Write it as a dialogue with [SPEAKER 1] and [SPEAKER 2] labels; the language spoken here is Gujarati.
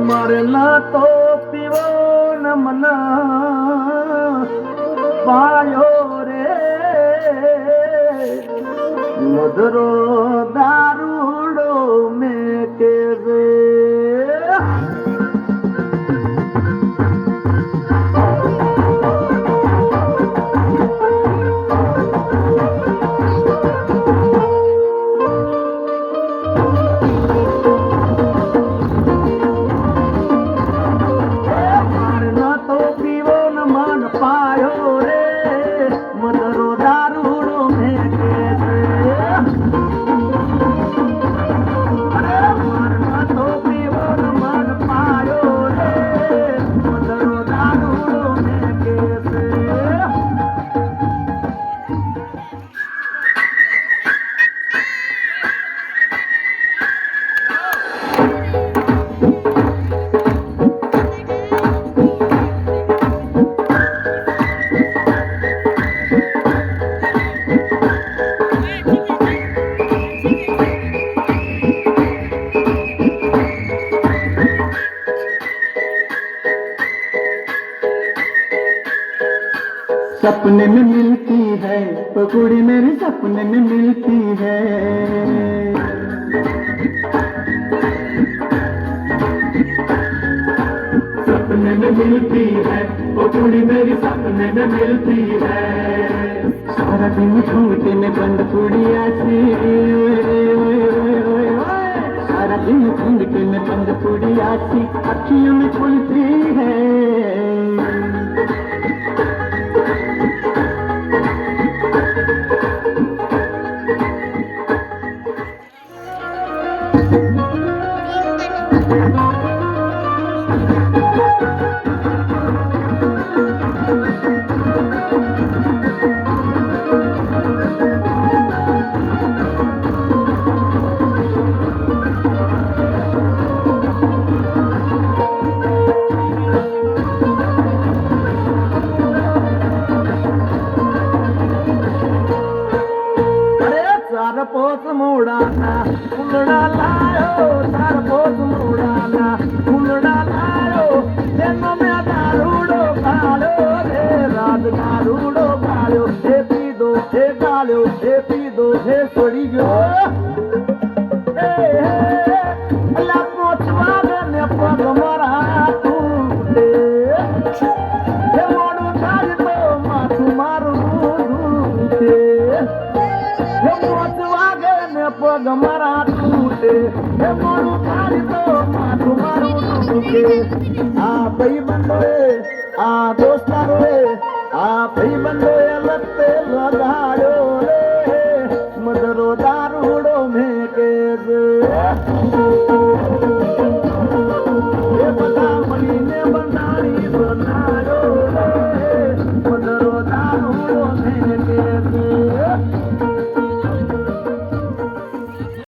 [SPEAKER 1] મારે ના તો પીવો ન મના પાયો રે મધરો દારૂડો મેં કે રે
[SPEAKER 2] सपने में मिलती है पकौड़ी मेरे सपने में मिलती है सपने में मिलती है पकौड़ी मेरी सपने में मिलती है सारा दिन झूठे में बंद पुड़िया सी सारा दिन झूठे में बंद पुड़िया सी अखियों में खुलती है
[SPEAKER 1] પોત મોડાના ઉલડા લાયો તાર પોત મોડાના ઉલડા લાયો તેનો મેં દારૂડો કાળ્યો રે રાત દારૂડો કાળ્યો હે પીધો હે કાળ્યો હે પીધો હે છોડી ગયો અલા પોચવા ને પગ મારા તૂટે હે મોડું થાય તો માથું મારું દૂધે પગ મારા તૂટે હે મોડું થાય તો માથું મારું તૂટે આ ભાઈ બંધો આ દોસ્તારો આ ભાઈ